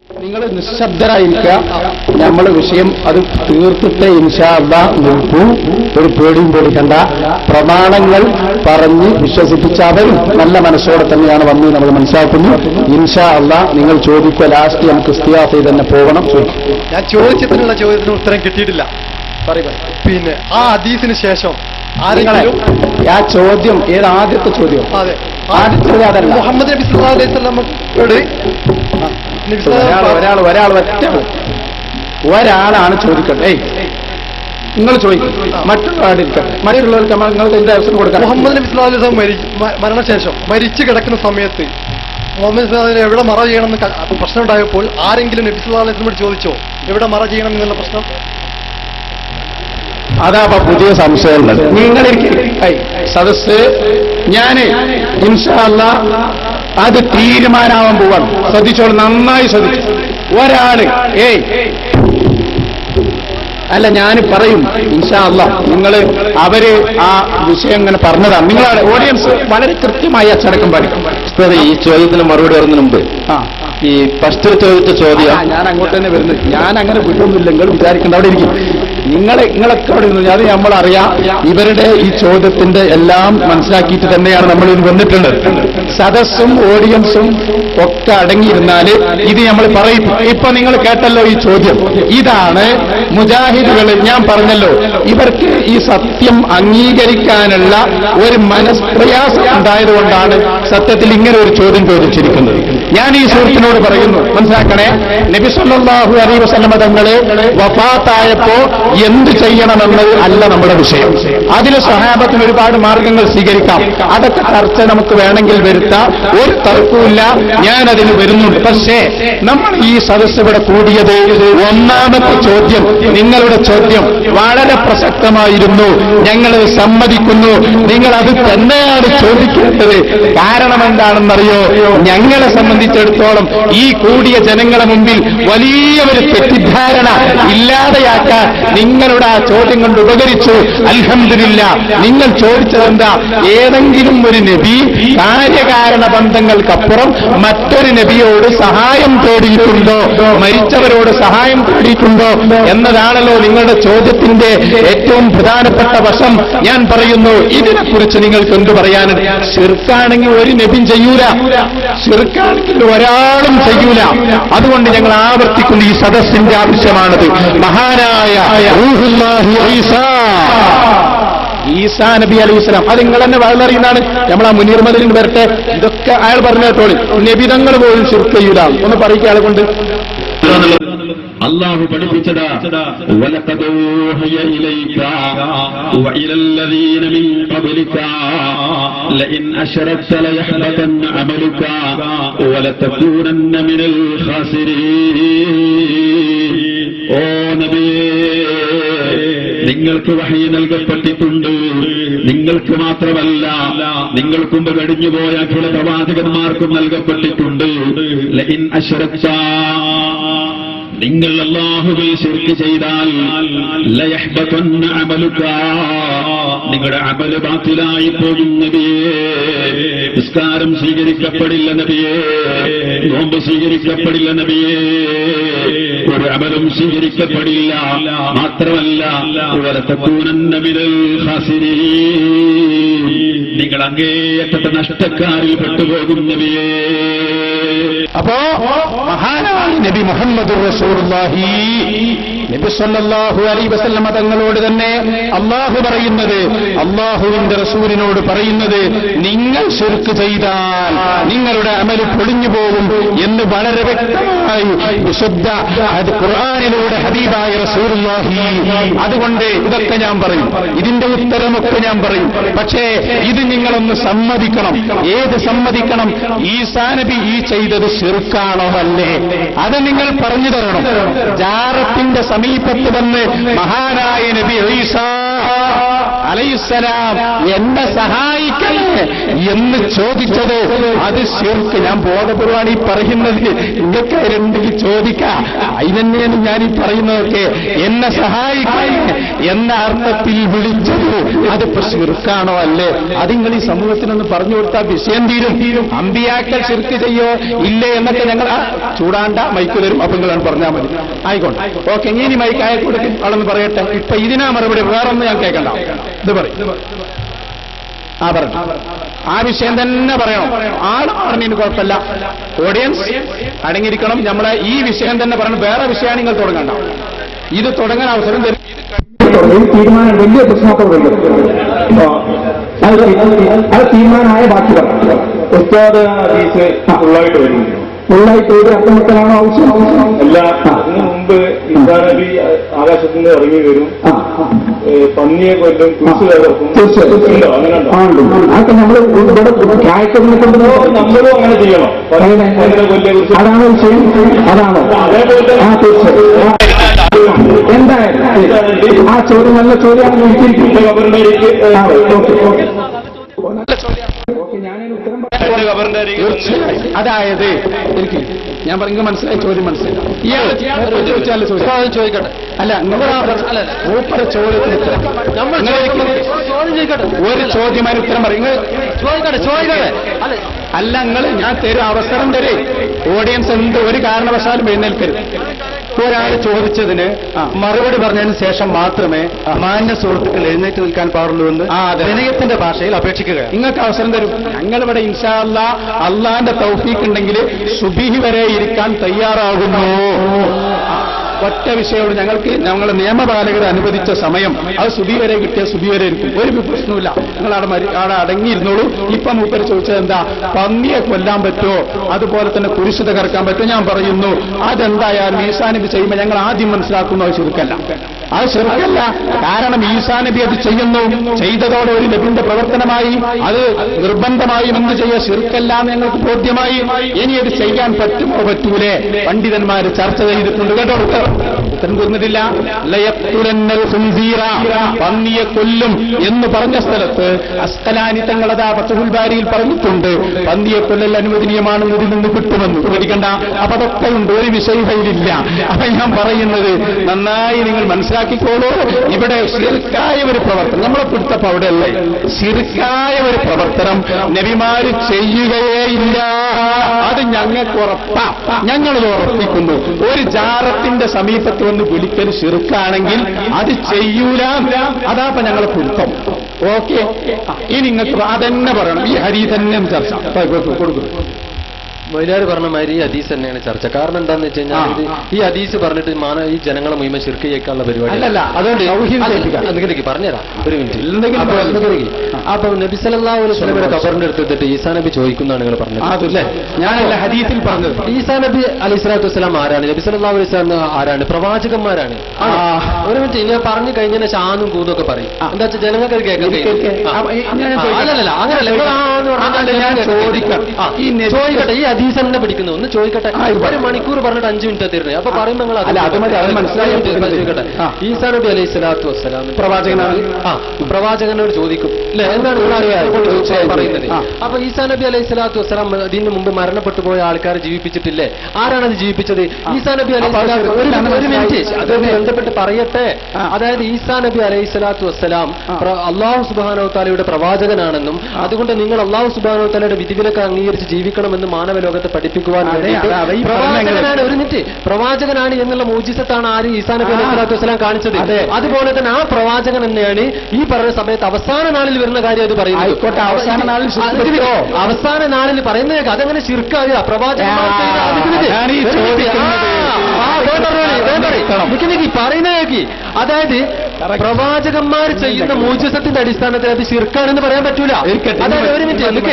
നിങ്ങൾ നിശബ്ദരായിരിക്കുക. നമ്മൾ വിഷയം അത് തീർത്തിട്ട് ഇൻഷാ അല്ലാഹ് നിൽക്കൂ. ഒരു പേടിയും പേടിക്കണ്ട. പ്രമാണങ്ങൾ പറഞ്ഞ് വിശ്വസിപ്പിച്ച അവരും നല്ല മനസ്സോടെ തന്നെയാണ് വന്ന് നമ്മൾ മനസ്സിലാക്കുന്നു. ഇൻഷാ അല്ലാഹ് നിങ്ങൾ ചോദിക്കുക. ലാസ്റ്റ് നമുക്ക് ഇസ്തിയാഫയിൽ തന്നെ പോകണം. ഞാൻ ചോദിച്ചതിനുള്ള ചോദ്യത്തിന് ഉത്തരം കിട്ടിയിട്ടില്ല. പിന്നെ ആ ഹദീസിന് ശേഷം ആരെങ്കിലും ആ ചോദ്യം ഏത് ആദ്യത്തെ ചോദ്യം? അതെ, ആദ്യത്തെ ചോദ്യം അതല്ല. മുഹമ്മദ് നബി സല്ലല്ലാഹു അലൈഹി വസല്ലമയോട് ഒരാളാണ് ചോദിക്കട്ടെ. നിങ്ങൾ ചോദിക്കും, മറ്റുള്ളവരിക്കട്ടെ. മറ്റുള്ളവർക്ക് നിങ്ങൾക്ക് ഇതിന്റെ അവസരം കൊടുക്കാം. മുഹമ്മദ് നബി സല്ലല്ലാഹു അലൈഹി വസല്ലം മരണശേഷം മരിച്ചു കിടക്കുന്ന സമയത്ത് മുഹമ്മദ് സല്ലല്ലാഹു എവിടെ മറ ചെയ്യണമെന്ന് പ്രശ്നം ഉണ്ടായപ്പോൾ ആരെങ്കിലും നബി സല്ലല്ലാഹു അലൈഹി വസല്ലമയോട് ചോദിച്ചോ എവിടെ മറ ചെയ്യണം എന്നുള്ള പ്രശ്നം? അതാ പുതിയ സംശയമുള്ളത്. നിങ്ങൾ സദസ് ഞാന് ഇൻഷാ അല്ലാഹ് അത് തീരുമാനമാവാൻ പോവാണ്. ശ്രദ്ധിച്ചോളൂ, നന്നായി ശ്രദ്ധിച്ചു. ഒരാള് അല്ല, ഞാൻ പറയും ഇൻഷാ അല്ലാഹ്. നിങ്ങൾ അവര് ആ വിഷയം ഇങ്ങനെ പറഞ്ഞതാണ്. നിങ്ങളെ ഓഡിയൻസ് വളരെ കൃത്യമായി അച്ചടക്കം പാലിക്കും. ഈ ചോദ്യത്തിന് മറുപടി പറയുന്നതിന് മുമ്പ് ഈ ഫസ്റ്റ് ചോദിച്ച ചോദ്യം ഞാൻ അങ്ങോട്ട് തന്നെ വരുന്നത്. ഞാൻ അങ്ങനെ വിട്ടൊന്നുമില്ലെങ്കിൽ വിചാരിക്കേണ്ട അവിടെ ഇരിക്കും. നിങ്ങളൊക്കെ അവിടെ ഇരുന്നു. അത് നമ്മളറിയാം. ഇവരുടെ ഈ ചോദ്യത്തിന്റെ എല്ലാം മനസ്സിലാക്കിയിട്ട് തന്നെയാണ് നമ്മൾ ഇത് വന്നിട്ടുള്ളത്. സദസ്സും ഓഡിയൻസും ഒക്കെ അടങ്ങിയിരുന്നാല് ഇത് നമ്മൾ പറയും. ഇപ്പൊ നിങ്ങൾ കേട്ടല്ലോ ഈ ചോദ്യം. ഇതാണ് മുജാഹിദുകൾ. ഞാൻ പറഞ്ഞല്ലോ, ഇവർക്ക് ഈ സത്യം അംഗീകരിക്കാനുള്ള ഒരു മനസ്പ്രയാസം ഉണ്ടായതുകൊണ്ടാണ് സത്യത്തിൽ ഇങ്ങനെ ഒരു ചോദ്യം ചോദിച്ചിരിക്കുന്നത്. ഞാൻ ഈ സുഹൃത്തിനോട് പറയുന്നു, മനസ്സിലാക്കണേ. നബി സല്ലല്ലാഹു അലൈഹി വസല്ലം തങ്ങളെ വഫാത്തായപ്പോ എന്ത് ചെയ്യണമെന്നത് അല്ല നമ്മുടെ വിഷയം. അതിന് സ്വഹാബത്തിന് ഒരുപാട് മാർഗങ്ങൾ സ്വീകരിക്കാം. അതൊക്കെ ചർച്ച നമുക്ക് വേണമെങ്കിൽ വരുത്താം. ഒരു തർക്കവുമില്ല. ഞാൻ അതിന് വരുന്നുണ്ട്. പക്ഷേ നമ്മൾ ഈ സദസ്സ് ഇവിടെ കൂടിയത് ഒന്നാമത്തെ ചോദ്യം, നിങ്ങളുടെ ചോദ്യം വളരെ പ്രസക്തമായിരുന്നു. ഞങ്ങൾ സമ്മതിക്കുന്നു. നിങ്ങൾ അത് തന്നെയാണ് ചോദിക്കേണ്ടത്. കാരണം എന്താണെന്നറിയോ? ഞങ്ങളെ സംബന്ധിച്ചിടത്തോളം ഈ കൂടിയ ജനങ്ങളെ മുമ്പിൽ വലിയ ഒരു തെറ്റിദ്ധാരണ ഇല്ലാതെയാക്കാൻ നിങ്ങളുടെ ആ ചോദ്യം കൊണ്ട് ഉപകരിച്ചു. അൽഹംദുലില്ലാഹ്. നിങ്ങൾ ചോദിച്ചതെന്താ? ഏതെങ്കിലും ഒരു നബി കാര്യകാരണ ബന്ധങ്ങൾക്കപ്പുറം മറ്റൊരു നബിയോട് സഹായം തേടിയിട്ടുണ്ടോ, മരിച്ചവരോട് സഹായം തേടിയിട്ടുണ്ടോ എന്നതാണല്ലോ നിങ്ങളുടെ ചോദ്യത്തിന്റെ ഏറ്റവും പ്രധാനപ്പെട്ട വശം. ഞാൻ പറയുന്നു, ഇതിനെക്കുറിച്ച് നിങ്ങൾക്ക് എന്ത് പറയാനുണ്ട്? ശിർക്കാണെങ്കിൽ ഒരു നബിയും ചെയ്യൂല. ശിർക്കാണെങ്കിൽ ഒരാളും ചെയ്യൂല. അതുകൊണ്ട് ഞങ്ങൾ ആവർത്തിക്കുന്ന ഈ സദസ്സിന്റെ ആവശ്യമാണത്. മഹാനായ ഈസാ നബി അലൈഹി സ്വലാം, അത് നിങ്ങൾ തന്നെ വളരെറിയുന്നതാണ്. നമ്മൾ ആ മുനീർ മദനിൽ വരട്ടെ. ഇതൊക്കെ അയാൾ പറഞ്ഞു കേട്ടോളി. നബിതങ്ങൾ പോലും ശിർക്ക് ചെയ്യൂല. ഒന്ന് പറയിക്കുക അയാളെ കൊണ്ട്. അല്ലാഹു പഠിപ്പിച്ചതാ, വലഖദ് ഊഹിയ ഇലൈക വഇലല്ലദീന മിൻ ഖബ്ലിക ലഇൻ അശ്റക്ത ലയഹ്ബതന്ന അമലുക വലതകൂനന്ന മിനൽ ഖാസിരീൻ. ഓ നബിയേ, നിങ്ങൾക്ക് വഹയി നൽകപ്പെട്ടിട്ടുണ്ട്. നിങ്ങൾക്ക് മാത്രമല്ല, നിങ്ങൾക്ക് മുമ്പ് കഴിഞ്ഞുപോയ അഖില പ്രവാചകന്മാർക്കും നൽകപ്പെട്ടിട്ടുണ്ട്. ലഇൻ അശ്റക്ത, നിങ്ങൾ അല്ലാഹുവിൽ ശിർക്ക് ചെയ്താൽ ലയഹ്ബതന്ന അമലുക, നിങ്ങളുടെ അമല് ബാത്തിലായി പോകും നബിയേ. നിസ്കാരം സ്വീകരിക്കപ്പെടില്ല നബിയേ, നോമ്പ് സ്വീകരിക്കപ്പെടില്ല നബിയേ, ഒരു അമലും സ്വീകരിക്കപ്പെടില്ല. മാത്രമല്ല വലതകൂനന്ന മിനൽ ഖാസിരീൻ, നിങ്ങൾ അങ്ങേയറ്റത്തെ നഷ്ടക്കാരിൽ പെട്ടുപോകും നബിയേ. അപ്പോ മഹാനായ നബി മുഹമ്മദുർ റസൂലുള്ളാഹി നബി സല്ലല്ലാഹു അലൈഹി വസല്ലം തങ്ങളോട് തന്നെ അല്ലാഹു പറയുന്നത്, അല്ലാഹുവിന്റെ റസൂലിനോട് പറയുന്നത്, നിങ്ങൾ ശിർക്ക് ചെയ്താൽ നിങ്ങളുടെ അമല് പൊളിഞ്ഞു പോകും എന്ന് വളരെ വ്യക്തമായി വിശുദ്ധ ഖുർആനിലൂടെ ഹബീബായ റസൂലുള്ളാഹി. അതുകൊണ്ട് ഇതൊക്കെ ഞാൻ പറയും, ഇതിന്റെ ഉത്തരമൊക്കെ ഞാൻ പറയും. പക്ഷേ ഇത് നിങ്ങളൊന്ന് സമ്മതിക്കണം. ഏത് സമ്മതിക്കണം? ഈസാ നബി ഈ ചെയ്തത് ശിർക്കാണോ അല്ലേ? അത് നിങ്ങൾ പറഞ്ഞു തരണം. ജാറത്തിന്റെ സമീപത്ത് വന്ന് മഹാനായ നബി ഈസാ അലൈഹിസ്സലാം എന്നെ സഹായിക്കണേ എന്ന് ചോദിച്ചത് അത് ശിർക്ക്. ഞാൻ ബോധപൂർവ്വമാണ് ഈ പറയുന്നത്, നിങ്ങൾക്ക് എന്തെങ്കിലും ചോദിക്കാം. അതിനെന്നെയാണ് ഞാൻ ഈ പറയുന്നതൊക്കെ. എന്നെ സഹായിക്കണേ എന്ന അർത്ഥത്തിൽ വിളിച്ചത് അതിപ്പോ ശിർക്കാണോ അല്ലേ? അത് നിങ്ങൾ ഈ സമൂഹത്തിനൊന്ന് പറഞ്ഞു കൊടുത്താൽ വിഷയം തീരും. അമ്പിയാക്കൾ ശിർക്ക് ചെയ്യോ ഇല്ലേ എന്നൊക്കെ ഞങ്ങൾ ചൂടാണ്ട, മൈക്ക് തരും, അപ്പൊ നിങ്ങളാണ് പറഞ്ഞാൽ മതി. ആയിക്കോട്ടെ, ഓക്കെ. ഇനി മൈക്ക് ആയ കൊടുക്കും ആളെന്ന് പറയട്ടെ. ഇപ്പൊ ഇതിനാ മറുപടി, വേറൊന്നും ഞാൻ കേൾക്കണ്ട. ഇത് പറയും, പറഞ്ഞു ആ വിഷയം തന്നെ പറയണം. ആള് പറഞ്ഞതിന് കുഴപ്പമില്ല, ഓഡിയൻസ് അടങ്ങിയിരിക്കണം. നമ്മളെ ഈ വിഷയം തന്നെ പറയണം. വേറെ വിഷയമാണ് നിങ്ങൾ തുടങ്ങണ്ട. ഇത് തുടങ്ങാൻ അവസരം തരും. തീരുമാനം വലിയ പ്രശ്നമൊക്കെ വരും. അത് തീരുമാനമായ ബാക്കി പറഞ്ഞു. ഉസ്താദ് ഹദീസ് ഫുള്ളായിട്ട് വരും. ഫുള്ളായിട്ട് ഒരു അർത്ഥമൊക്കെയാണോ ആവശ്യം? അല്ല, അതിനു മുമ്പ് ഈസാ നബി ആകാശത്ത് നിന്ന് ഇറങ്ങി വരും, പന്നിയെ കൊല്ലും, കുറിച്ച് കയറും. തീർച്ചയായും അങ്ങനെ അതൊക്കെ നമ്മൾ ഇവിടെ കാഴ്ചകളെ കൊണ്ട് നമ്മളും അങ്ങനെ ചെയ്യണം. അതാണ് വിഷയം, അതാണ്. തീർച്ചയായും എന്തായാലും ആ ചോദ്യം നല്ല ചോദ്യമാണ്. അതായത് എനിക്ക് ഞാൻ പറഞ്ഞു മനസ്സിലായി, ചോദ്യം മനസ്സിലായി. ചോദിച്ചാൽ ചോദിക്കട്ടെ. അല്ല, മൂപ്പര ചോദ്യത്തിന് ഒരു ചോദ്യമായി ഉത്തരം പറയും. അല്ല, നിങ്ങൾ ഞാൻ തരും, അവസരം തരേ. ഓഡിയൻസ് എന്ത് ഒരു കാരണവശാലും എഴുന്നേൽക്കരുത്. ഒരാൾ ചോദിച്ചതിന് മറുപടി പറഞ്ഞതിന് ശേഷം മാത്രമേ മാന്യ സുഹൃത്തുക്കൾ എഴുന്നേറ്റ് നിൽക്കാൻ പാടുള്ളൂ എന്ന് വിനയത്തിന്റെ ഭാഷയിൽ അപേക്ഷിക്കുക. നിങ്ങൾക്ക് അവസരം തരും. ഞങ്ങളിവിടെ ഇൻഷാ അല്ലാഹ് അള്ളാന്റെ തൗഫീഖ് ഉണ്ടെങ്കിൽ സുബിഹി വരെ ഇരിക്കാൻ തയ്യാറാകുന്നു. ഒറ്റ വിഷയമുള്ളൂ. ഞങ്ങളെ നിയമപാലകർ അനുവദിച്ച സമയം അത് സുബി വരെ കിട്ടിയ സുബി വരെ ഇരിക്കും. ഒരു പ്രശ്നമില്ല. നിങ്ങൾ അവിടെ അടങ്ങിയിരുന്നോളൂ. ഇപ്പൊ മൂപ്പര് ചോദിച്ചത് എന്താ? പന്നിയെ കൊല്ലാൻ പറ്റുമോ, അതുപോലെ തന്നെ കുരിശ് തകർക്കാൻ പറ്റുമോ? ഞാൻ പറയുന്നു അതെന്തായാലും ഈസാ നബി ചെയ്യുമ്പോൾ ഞങ്ങൾ ആദ്യം മനസ്സിലാക്കുന്നു അത് ശിർക്കല്ല. അത് ശിർക്കല്ല. കാരണം ഈസാ നബി അത് ചെയ്യുന്നു. ചെയ്തതോടെ ഒരു നബിന്റെ പ്രവർത്തനമായി, അത് നിർബന്ധമായും എന്ത് ചെയ്യുക ശിർക്കല്ല എന്ന് ഞങ്ങൾക്ക് ബോധ്യമായി. ഇനി അത് ചെയ്യാൻ പറ്റുമോ പറ്റൂലേ? പണ്ഡിതന്മാർ ചർച്ച ചെയ്തിട്ടുണ്ട് കേട്ടോ. ഉത്തരം തീർന്നിട്ടില്ല. പന്നിയെ കൊല്ലും എന്ന് പറഞ്ഞ സ്ഥലത്ത് അസ്കലാനി തങ്ങളതാ ഫത്ഹുൽ ബാരിയിൽ പറഞ്ഞിട്ടുണ്ട് പന്നിയെ കൊല്ലൽ അനുവദനീയമാണെന്ന് ഇതിൽ നിന്ന് കിട്ടുമെന്ന്. പേടിക്കണ്ട. അപ്പൊ അതൊക്കെ ഉണ്ട്, ഒരു വിഷയമില്ല. അപ്പൊ ഞാൻ പറയുന്നത് നന്നായി നിങ്ങൾ മനസ്സിലാക്കിക്കോളൂ. ഇവിടെ ശിർക്കായ ഒരു പ്രവർത്തനം നമ്മളെ പിടുത്തപ്പോ അവിടെയല്ലേ. ശിർക്കായ ഒരു പ്രവർത്തനം നബിമാര് ചെയ്യുകയേ ഇല്ല. അത് ഞങ്ങൾക്ക് ഉറപ്പാ. ഞങ്ങളത് ഉറപ്പിക്കുന്നു. ഒരു ജാറത്തിന്റെ സമീപത്ത് വന്ന് വിളിക്കൽ ശിർക്കാണെങ്കിൽ അത് ചെയ്യൂല. അതാപ്പ ഞങ്ങളെ പിടുത്തം. ഓക്കെ, ഇനി നിങ്ങൾക്ക് അതന്നെ പറയണം. ഈ ഹരി തന്നെ ചർച്ച കൊടുക്കും. മൊയ്ലാർ പറഞ്ഞ മാതിരി ഈ ഹദീസ് തന്നെയാണ് ചർച്ച. കാരണം എന്താണെന്ന് വെച്ച് കഴിഞ്ഞാൽ ഈ ഹദീസ് പറഞ്ഞിട്ട് ഈ ജനങ്ങളെ മുഴുവൻ ശിർക്ക് ചെയ്യിക്കാനുള്ള പരിപാടി അല്ല. അതുകൊണ്ട് എന്തെങ്കിലും പറഞ്ഞുതരാം, ഒരു മിനിറ്റ്. അപ്പൊ നബി സല്ലല്ലാഹു അലൈഹി വസല്ലമയുടെ ഖബറിന്റെ അടുത്തിട്ട് ഈസാ നബി ചോദിക്കുന്നതാണ് നിങ്ങൾ പറഞ്ഞത്. അതല്ലേ ഞാനല്ല ഹദീസിൽ പറഞ്ഞത്. ഈസാ നബി അലൈഹി സ്വലാത്തു വസ്സലാം ആരാണ്? നബി സല്ലല്ലാഹു അലൈഹി വസല്ലം ആരാണ്? പ്രവാചകന്മാരാണ്. ഒരു മിനിറ്റ്, ഞാൻ പറഞ്ഞു കഴിഞ്ഞാൽ ഷാനും കൂന്നും ഒക്കെ പറയും. എന്താ വെച്ചാൽ ജനങ്ങൾക്ക് അല്ലല്ല അങ്ങനല്ല. ഞാൻ ചോദിക്കട്ടെ, ഈ ഹദീസ് തന്നെ പിടിക്കുന്നു. ഒന്ന് ചോദിക്കട്ടെ. ഒരു മണിക്കൂർ പറഞ്ഞിട്ട് 5 മിനിറ്റ് തരുന്നത്. അപ്പൊ പറയുമ്പോൾ ചോദിക്കട്ടെ. ഈസാ നബി അലൈഹി സ്വലാത്തു വസ്സലാം പ്രവാചകനാണ്. പ്രവാചകനോട് ചോദിക്കും അല്ലെ, എന്താണ് പറയുന്നത്? അപ്പൊ ഈസാ നബി അലൈഹി സ്വലാത്തു വസ്സലാം ഇതിന് മുമ്പ് മരണപ്പെട്ടു പോയ ആൾക്കാരെ ജീവിപ്പിച്ചിട്ടില്ലേ? ആരാണ് അത് ജീവിപ്പിച്ചത്? ഈസാ നബി അലൈഹി സ്വലാത്തു. ഒരു മിനിറ്റ്, അതൊന്ന് ബന്ധപ്പെട്ട് പറയട്ടെ. അതായത് ഈസാ നബി അലൈഹി സ്വലാത്തു വസ്സലാം അള്ളാഹു സുബ്ഹാനഹു തആലയുടെ പ്രവാചകനാണെന്നും അതുകൊണ്ട് നിങ്ങൾ അള്ളാഹു സുബ്ഹാനഹു തആലയുടെ വിധിവിലക്ക് അംഗീകരിച്ച് ജീവിക്കണമെന്ന് മാനവലോകത്തെ പഠിപ്പിക്കുവാൻ പ്രവാചകനാണ്. ഒരു മിനിറ്റ്, പ്രവാചകനാണ് എന്നുള്ള മോജിസത്താണ് ആര്? ഈസാ നബി അലൈഹി സ്വലാത്തു വസ്സലാം കാണിച്ചത്. അതുപോലെ തന്നെ ആ പ്രവാചകൻ തന്നെയാണ് ഈ പറഞ്ഞ സമയത്ത് അവസാന നാളിൽ വരുന്ന കാര്യം അത് പറയുന്നത്. അവസാന നാളിൽ പറയുന്നത് അതെങ്ങനെ ശിർക്കാകുക? പ്രവാചകന്മാർ പറയുന്നേക്ക്. അതായത് പ്രവാചകന്മാർ ചെയ്യുന്ന മോജിസത്തിന്റെ അടിസ്ഥാനത്തിൽ അത് ശിർക്കാണെന്ന് പറയാൻ പറ്റൂല. അതായത് ഒരു മിനിറ്റ്